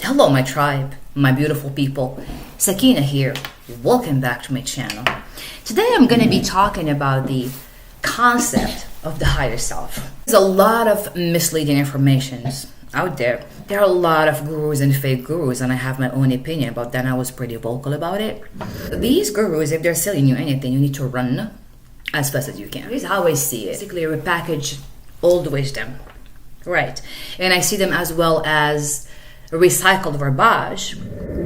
Hello my tribe, my beautiful people. Sakina here. Welcome back to my channel. Today I'm going to be talking about the concept of the higher self. There's a lot of misleading informations out there. There are a lot of gurus and fake gurus, and I have my own opinion about that, and I was pretty vocal about it. These gurus, if they're selling you anything, you need to run as fast as you can. Here's how I see it. Basically repackage old wisdom. Right. And I see them as well as recycled verbiage.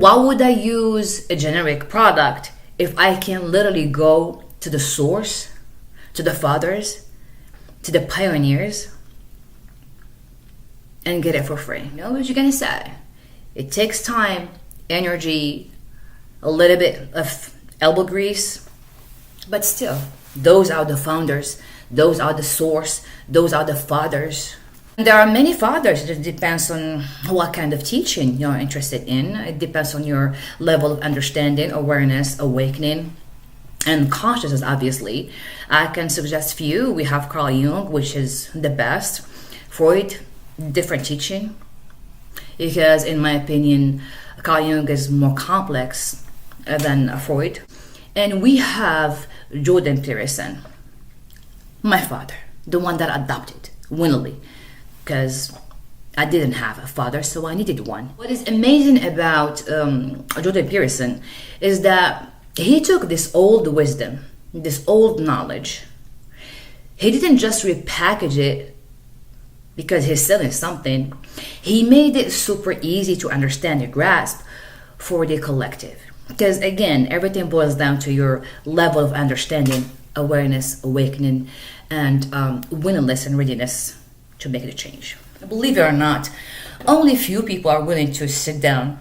Why would I use a generic product if I can literally go to the source, to the fathers, to the pioneers, and get it for free? You know what you're gonna say? It takes time, energy, a little bit of elbow grease, but still, those are the founders, those are the source, those are the fathers. There are many fathers. It depends on what kind of teaching you're interested in. It depends on your level of understanding, awareness, awakening, and consciousness, obviously. I can suggest few. We have Carl Jung, which is the best. Freud, different teaching. Because in my opinion, Carl Jung is more complex than Freud. And we have Jordan Peterson, my father, the one that adopted willingly. Because I didn't have a father, so I needed one. What is amazing about Jordan Peterson is that he took this old wisdom, this old knowledge. He didn't just repackage it because he's selling something. He made it super easy to understand and grasp for the collective. Because again, everything boils down to your level of understanding, awareness, awakening, and willingness and readiness to make the change. Believe it or not, only few people are willing to sit down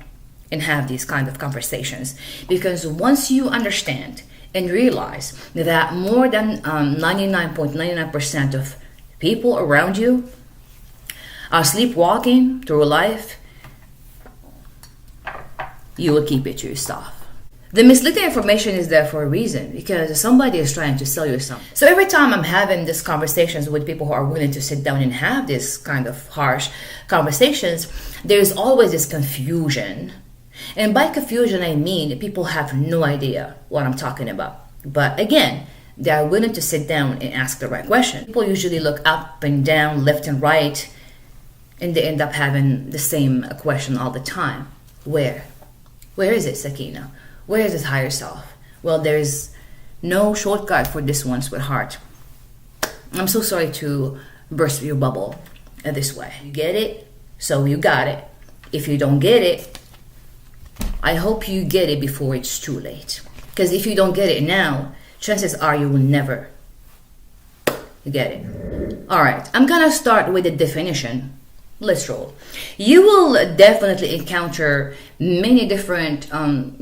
and have these kind of conversations, because once you understand and realize that more than 99.99% of people around you are sleepwalking through life, you will keep it to yourself. The misleading information is there for a reason, because somebody is trying to sell you something. So every time I'm having these conversations with people who are willing to sit down and have this kind of harsh conversations, there's always this confusion. And by confusion, I mean people have no idea what I'm talking about. But again, they are willing to sit down and ask the right question. People usually look up and down, left and right, and they end up having the same question all the time. Where? Where is it, Sakina? Where is this higher self? Well, there's no shortcut for this one, sweetheart. I'm so sorry to burst your bubble this way. You get it? So you got it. If you don't get it, I hope you get it before it's too late. Because if you don't get it now, chances are you will never get it. Alright, I'm gonna start with the definition. Let's roll. You will definitely encounter many different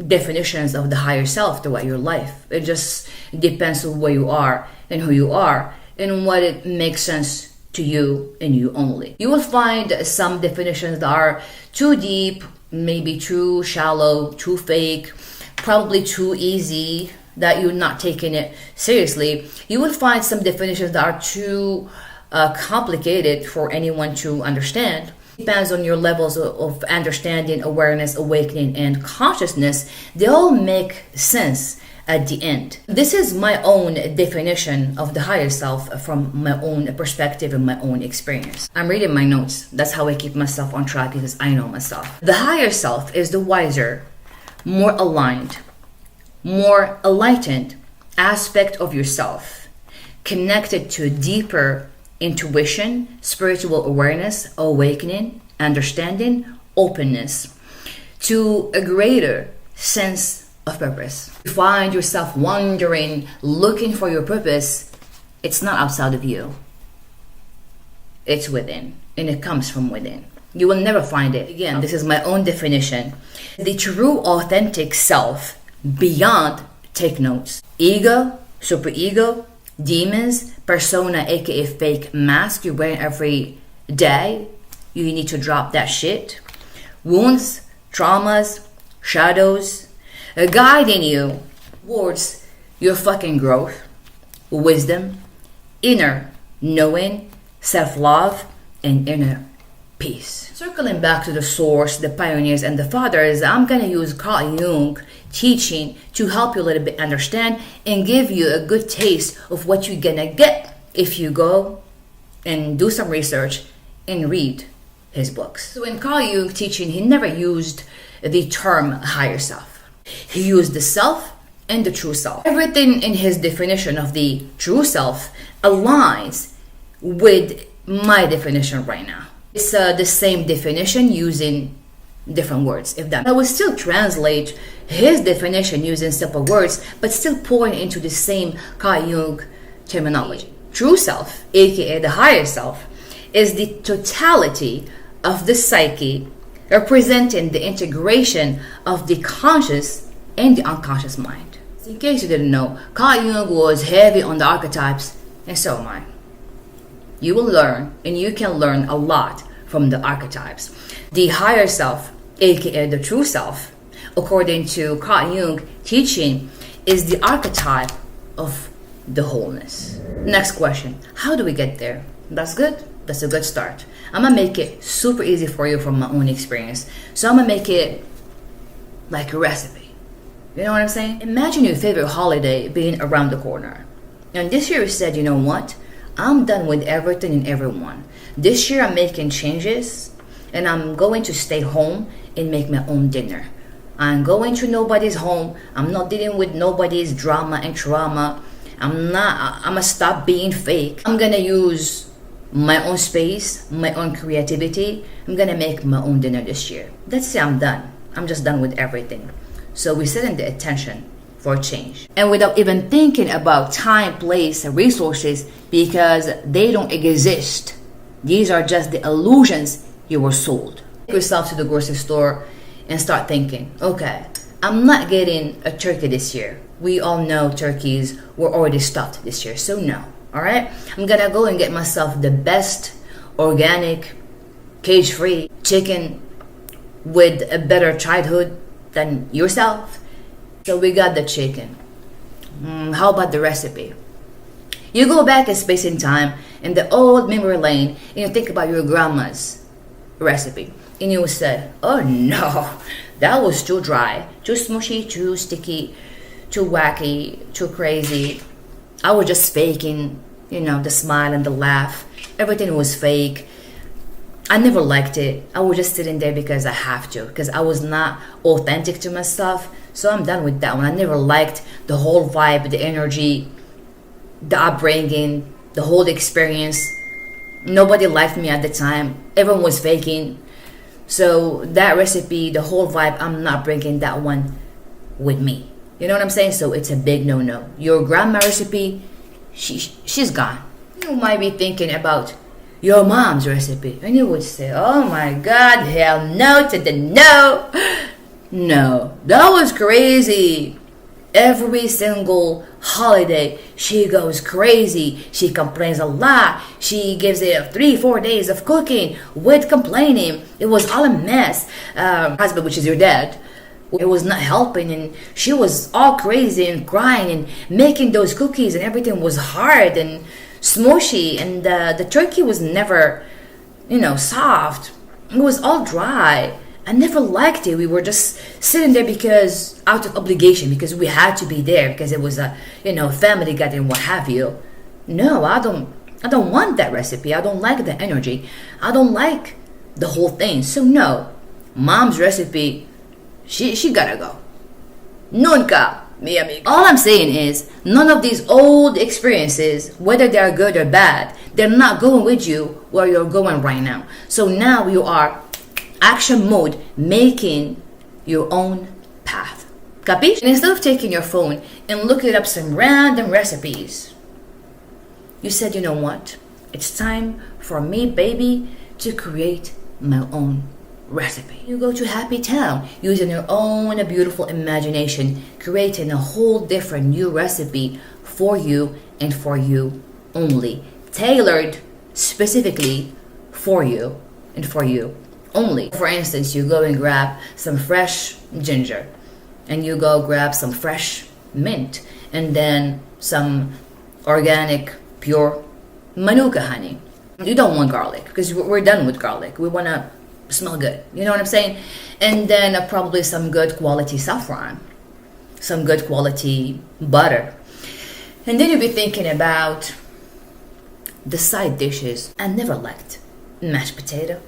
definitions of the higher self throughout your life. It just depends on where you are and who you are and what it makes sense to you and you only. You will find some definitions that are too deep, maybe too shallow, too fake, probably too easy, that you're not taking it seriously. You will find some definitions that are too complicated for anyone to understand. Depends on your levels of understanding, awareness, awakening, and consciousness. They all make sense at the end. This is my own definition of the higher self from my own perspective and my own experience. I'm reading my notes. That's how I keep myself on track, because I know myself. The higher self is the wiser, more aligned, more enlightened aspect of yourself, connected to a deeper intuition, spiritual awareness, awakening, understanding, openness, to a greater sense of purpose. You find yourself wandering, looking for your purpose, it's not outside of you. It's within, and it comes from within. You will never find it. Again, this is my own definition. The true authentic self beyond, take notes, ego, superego, demons, persona, aka fake mask you're wearing every day. You need to drop that shit. Wounds, traumas, shadows, guiding you towards your fucking growth, wisdom, inner knowing, self-love, and inner peace. Circling back to the source, the pioneers and the fathers, I'm gonna use Carl Jung teaching to help you a little bit understand and give you a good taste of what you're gonna get if you go and do some research and read his books. So in Carl Jung teaching, he never used the term higher self. He used the self and the true self. Everything in his definition of the true self aligns with my definition right now. It's the same definition using different words. If that, I would still translate his definition using simple words, but still pouring into the same Carl Jung terminology. True self, aka the higher self, is the totality of the psyche, representing the integration of the conscious and the unconscious mind. In case you didn't know, Carl Jung was heavy on the archetypes, and so am I. You will learn, and you can learn a lot from the archetypes. The higher self, aka the true self, according to Carl Jung teaching, is the archetype of the wholeness. Next question, how do we get there? That's good. That's a good start. I'm gonna make it super easy for you from my own experience. So I'm gonna make it like a recipe. You know what I'm saying? Imagine your favorite holiday being around the corner. And this year you said, you know what? I'm done with everything and everyone. This year I'm making changes and I'm going to stay home and make my own dinner. I'm going to nobody's home. I'm not dealing with nobody's drama and trauma. I'm gonna stop being fake. I'm gonna use my own space, my own creativity. I'm gonna make my own dinner this year. That's it, I'm done. I'm just done with everything. So we set in the attention for change. And without even thinking about time, place, and resources, because they don't exist. These are just the illusions you were sold. Take yourself to the grocery store and start thinking, okay, I'm not getting a turkey this year. We all know turkeys were already stuffed this year, so no. All right, I'm gonna go and get myself the best organic, cage-free chicken with a better childhood than yourself. So we got the chicken. How about the recipe? You go back in space and time in the old memory lane and you think about your grandma's recipe. And you will say, oh no, that was too dry, too smushy, too sticky, too wacky, too crazy. I was just faking, the smile and the laugh. Everything was fake. I never liked it. I was just sitting there because I have to, because I was not authentic to myself. So I'm done with that one. I never liked the whole vibe, the energy, the upbringing, the whole experience. Nobody liked me at the time. Everyone was faking. So that recipe, the whole vibe, I'm not bringing that one with me. You know what I'm saying? So it's a big no-no. Your grandma recipe, she's gone. You might be thinking about your mom's recipe, and you would say, oh my God, hell no to the no. No, that was crazy. Every single holiday, she goes crazy. She complains a lot. She gives it 3-4 days of cooking with complaining. It was all a mess. Husband, which is your dad, it was not helping, and she was all crazy and crying and making those cookies, and everything was hard and smushy, and the turkey was never, soft. It was all dry. I never liked it. We were just sitting there because out of obligation, because we had to be there, because it was a family gathering, what have you. No, I don't want that recipe. I don't like the energy. I don't like the whole thing. So no, mom's recipe, she gotta go. Nunca, mi amigo. All I'm saying is, none of these old experiences, whether they are good or bad, they're not going with you where you're going right now. So now you are action mode, making your own path. Capiche? And instead of taking your phone and looking up some random recipes, you said, you know what? It's time for me, baby, to create my own recipe. You go to Happy Town using your own beautiful imagination, creating a whole different new recipe for you and for you only, tailored specifically for you and for you only. For instance, you go and grab some fresh ginger, and you go grab some fresh mint, and then some organic pure manuka honey. You don't want garlic because we're done with garlic. We want to smell good. You know what I'm saying? And then probably some good quality saffron, some good quality butter. And then you'll be thinking about the side dishes. I never liked mashed potato.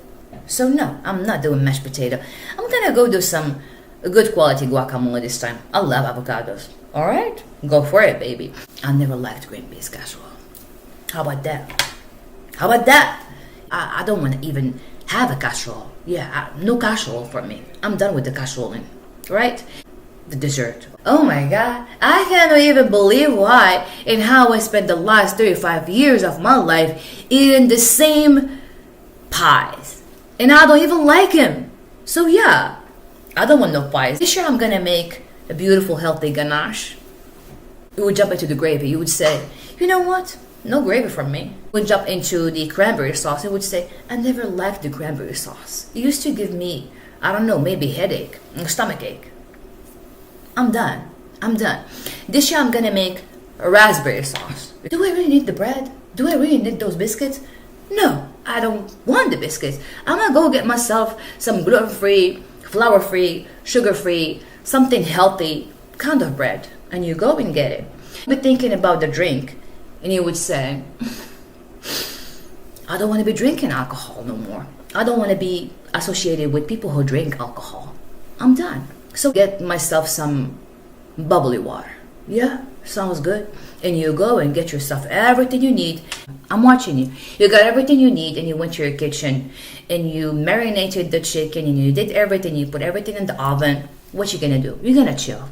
So no, I'm not doing mashed potato. I'm gonna go do some good quality guacamole this time. I love avocados. All right, go for it, baby. I never liked green beans casserole. How about that? How about that? I don't want to even have a casserole. Yeah, no casserole for me. I'm done with the casseroling, right? The dessert. Oh my God, I cannot even believe why and how I spent the last 35 years of my life eating the same pies. And I don't even like them. So yeah, I don't want no pies. This year I'm gonna make a beautiful healthy ganache. You would jump into the gravy. You would say, you know what? No gravy from me. Would jump into the cranberry sauce and would say, I never liked the cranberry sauce. It used to give me, I don't know, maybe headache, stomach ache. I'm done. I'm done. This year I'm gonna make a raspberry sauce. Do I really need the bread? Do I really need those biscuits? No, I don't want the biscuits. I'm gonna go get myself some gluten-free, flour-free, sugar-free, something healthy kind of bread. And you go and get it. You'd be thinking about the drink. And you would say, I don't want to be drinking alcohol no more. I don't want to be associated with people who drink alcohol. I'm done. So get myself some bubbly water. Yeah, sounds good. And you go and get yourself everything you need. I'm watching you. You got everything you need and you went to your kitchen and you marinated the chicken and you did everything. You put everything in the oven. What you gonna do? You're gonna chill.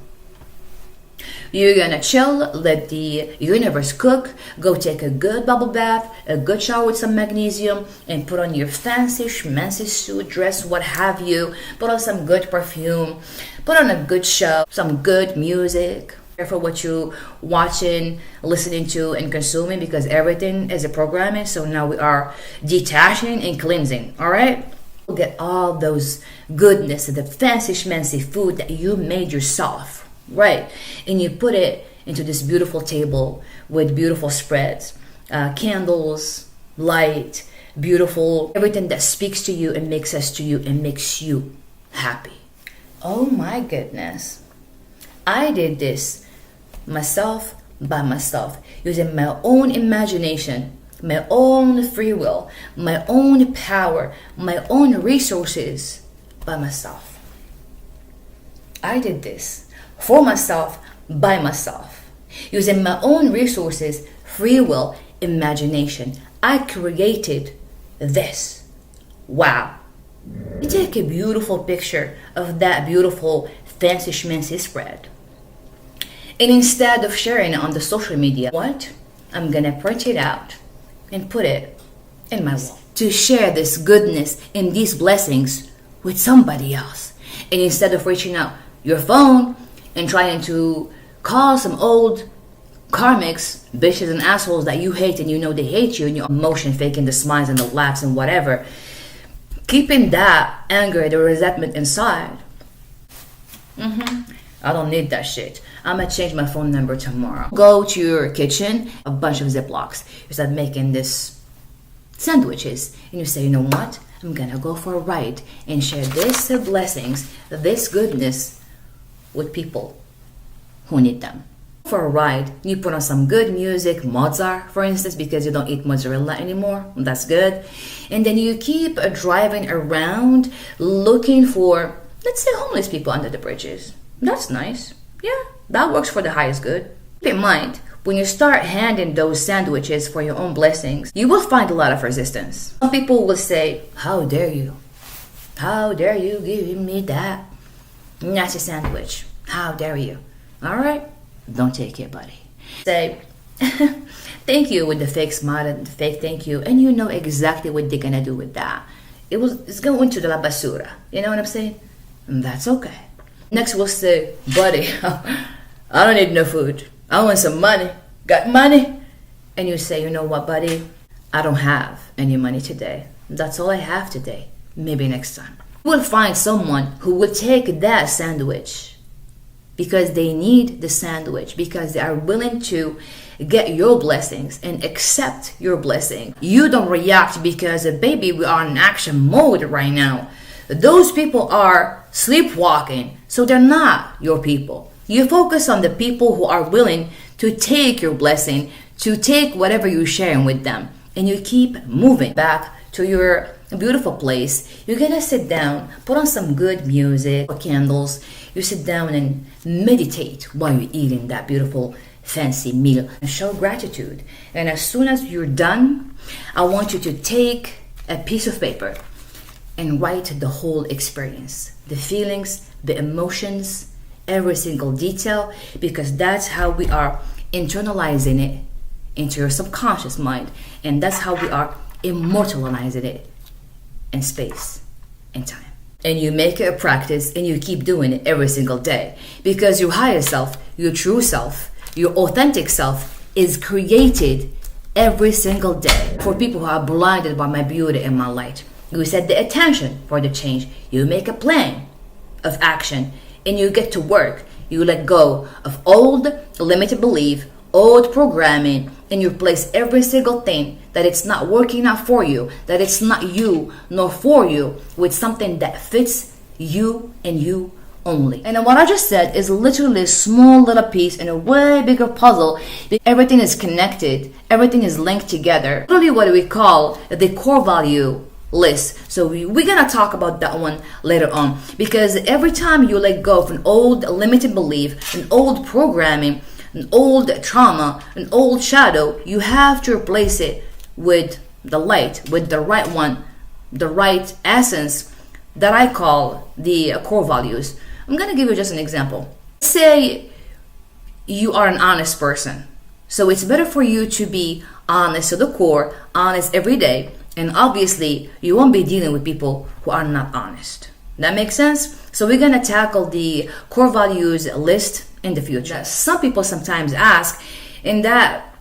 You're gonna chill, let the universe cook, go take a good bubble bath, a good shower with some magnesium, and put on your fancy schmancy suit, dress, what have you, put on some good perfume, put on a good show, some good music. Careful what you watching, listening to, and consuming because everything is a programming. So now we are detaching and cleansing, all right? We'll get all those goodness, the fancy schmancy food that you made yourself. Right, and you put it into this beautiful table with beautiful spreads, candles, light, beautiful, everything that speaks to you and makes sense to you and makes you happy. Oh my goodness. I did this myself by myself, using my own imagination, my own free will, my own power, my own resources by myself. I did this for myself, by myself, using my own resources, free will, imagination. I created this. Wow. You take a beautiful picture of that beautiful fancy schmancy spread. And instead of sharing it on the social media, what? I'm gonna print it out and put it in my wall. To share this goodness and these blessings with somebody else. And instead of reaching out your phone and trying to call some old karmics, bitches and assholes that you hate and you know they hate you, and your emotion faking the smiles and the laughs and whatever, keeping that anger, the resentment inside. I don't need that shit. I'm gonna change my phone number tomorrow. Go to your kitchen, a bunch of Ziplocs. You start making this sandwiches and you say, you know what? I'm gonna go for a ride and share this blessings, this goodness with people who need them. For a ride, you put on some good music, Mozart, for instance, because you don't eat mozzarella anymore. That's good. And then you keep driving around looking for, let's say, homeless people under the bridges. That's nice. Yeah, that works for the highest good. Keep in mind, when you start handing those sandwiches for your own blessings, you will find a lot of resistance. Some people will say, how dare you? How dare you give me that nasty sandwich? How dare you? All right, don't take it, buddy. Say, thank you with the fake smile and the fake thank you, and you know exactly what they're gonna do with that. It's going to the la basura. You know what I'm saying? And that's okay. Next we'll say, buddy, I don't need no food. I want some money. Got money? And you say, you know what, buddy? I don't have any money today. That's all I have today. Maybe next time. You will find someone who will take that sandwich because they need the sandwich, because they are willing to get your blessings and accept your blessing. You don't react because, baby, we are in action mode right now. Those people are sleepwalking, so they're not your people. You focus on the people who are willing to take your blessing, to take whatever you're sharing with them, and you keep moving back to your beautiful place. You're gonna sit down, put on some good music or candles. You sit down and meditate while you're eating that beautiful fancy meal and show gratitude. And as soon as you're done, I want you to take a piece of paper and write the whole experience, the feelings, the emotions, every single detail, because that's how we are internalizing it into your subconscious mind, and that's how we are immortalizing it in space and time. And you make it a practice, and you keep doing it every single day, because your higher self, your true self, your authentic self is created every single day. For people who are blinded by my beauty and my light, you set the attention for the change. You make a plan of action, and you get to work. You let go of old limited belief, old programming, and you replace every single thing that it's not working out for you, that it's not you nor for you, with something that fits you and you only. And what I just said is literally a small little piece in a way bigger puzzle. Everything is connected, everything is linked together. Literally what we call the core value list. So we're gonna talk about that one later on, because every time you let go of an old limited belief, an old programming, an old trauma, an old shadow, you have to replace it with the light, with the right one, the right essence that I call the core values. I'm gonna give you just an example. Say you are an honest person, so it's better for you to be honest to the core, honest every day. And obviously, you won't be dealing with people who are not honest. That makes sense? So we're going to tackle the core values list in the future. Some people sometimes ask, and that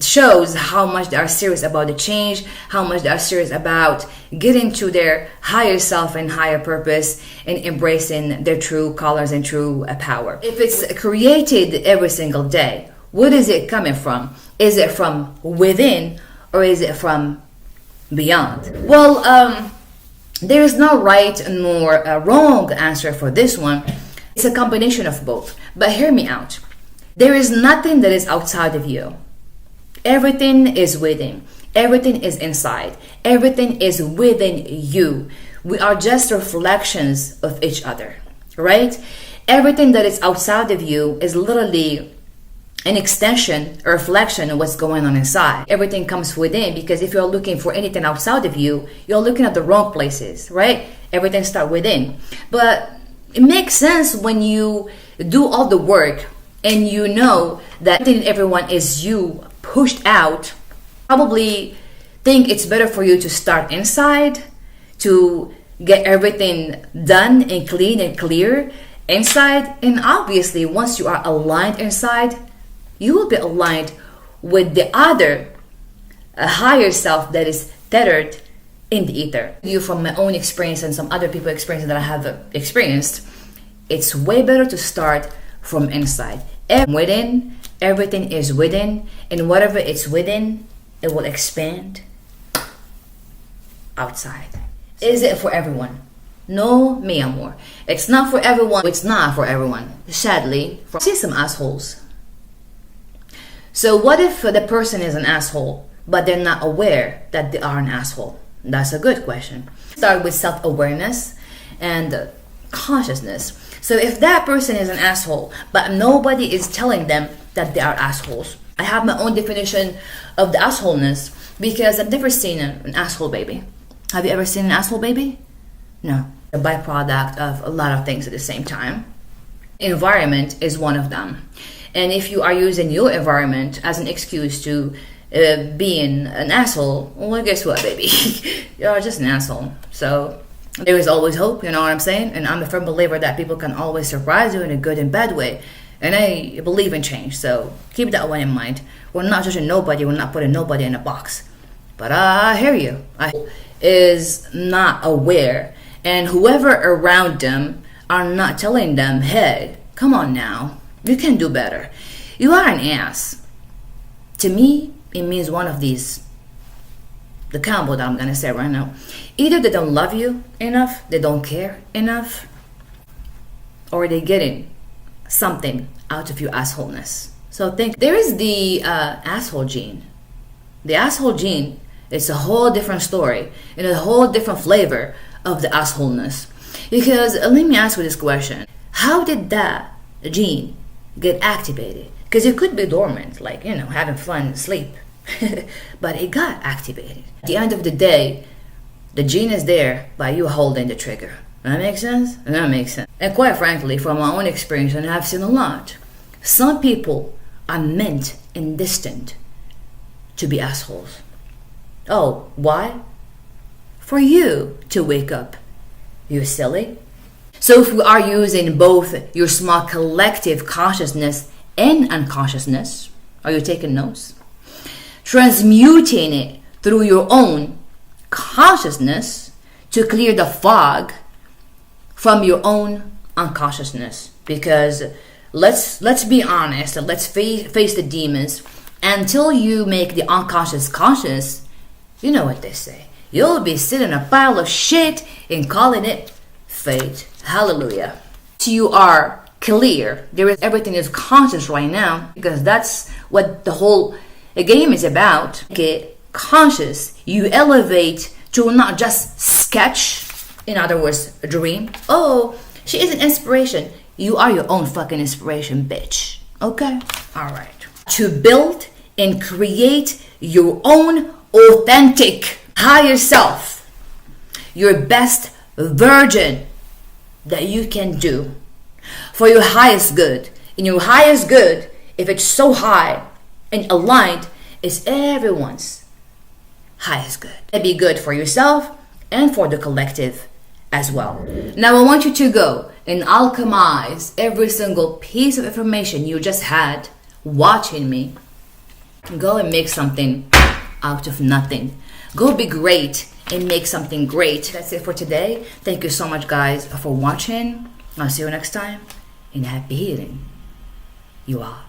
shows how much they are serious about the change, how much they are serious about getting to their higher self and higher purpose and embracing their true colors and true power. If it's created every single day, where is it coming from? Is it from within, or is it from beyond? Well, there is no right nor wrong answer for this one. It's a combination of both. But hear me out. There is nothing that is outside of you. Everything is within. Everything is inside. Everything is within you. We are just reflections of each other, right? Everything that is outside of you is literally an extension, a reflection of what's going on inside. Everything comes within, because if you're looking for anything outside of you, you're looking at the wrong places, right? Everything starts within. But it makes sense when you do all the work and you know that everyone is you pushed out. Probably think it's better for you to start inside, to get everything done and clean and clear inside. And obviously, once you are aligned inside, you will be aligned with the other, a higher self that is tethered in the ether. You, from my own experience and some other people's experiences that I have experienced, it's way better to start from inside. Within, everything is within, and whatever it's within, it will expand outside. Is it for everyone? No, mi amor. It's not for everyone. It's not for everyone. Sadly, I see some assholes. So what if the person is an asshole, but they're not aware that they are an asshole? That's a good question. Start with self-awareness and consciousness. So if that person is an asshole, but nobody is telling them that they are assholes, I have my own definition of the assholeness, because I've never seen an asshole baby. Have you ever seen an asshole baby? No. A byproduct of a lot of things at the same time. Environment is one of them. And if you are using your environment as an excuse to being an asshole, well, guess what, baby? You're just an asshole. So there is always hope, you know what I'm saying? And I'm a firm believer that people can always surprise you in a good and bad way. And I believe in change, so keep that one in mind. We're not judging nobody, we're not putting nobody in a box. But I hear you. Is not aware, and whoever around them are not telling them, hey, come on now, you can do better. You are an ass. To me, it means one of these, the combo that I'm gonna say right now. Either they don't love you enough, they don't care enough, or they're getting something out of your assholeness. So think, there is the asshole gene. The asshole gene is a whole different story and a whole different flavor of the assholeness. Because let me ask you this question. How did that gene get activated? Because it could be dormant, like, having fun, sleep. But it got activated. At the end of the day, the gene is there by you holding the trigger. That makes sense? That makes sense. And quite frankly, from my own experience, and I've seen a lot, some people are meant and destined to be assholes. Oh, why? For you to wake up. You silly. So if we are using both your small collective consciousness and unconsciousness, are you taking notes? Transmuting it through your own consciousness to clear the fog from your own unconsciousness. Because let's be honest and let's face the demons. Until you make the unconscious conscious, you know what they say. You'll be sitting in a pile of shit and calling it fate. Hallelujah. So you are clear. Everything is conscious right now, because that's what the whole game is about. Get conscious. You elevate to not just sketch, in other words, a dream. Oh, she is an inspiration. You are your own fucking inspiration, bitch. Okay? Alright. To build and create your own authentic higher self, your best version that you can do for your highest good. And your highest good, if it's so high and aligned, is everyone's highest good. It'd be good for yourself and for the collective as well. Now I want you to go and alchemize every single piece of information you just had watching me. Go and make something out of nothing. Go be great and make something great. That's it for today. Thank you so much, guys, for watching. I'll see you next time, and happy healing. You are.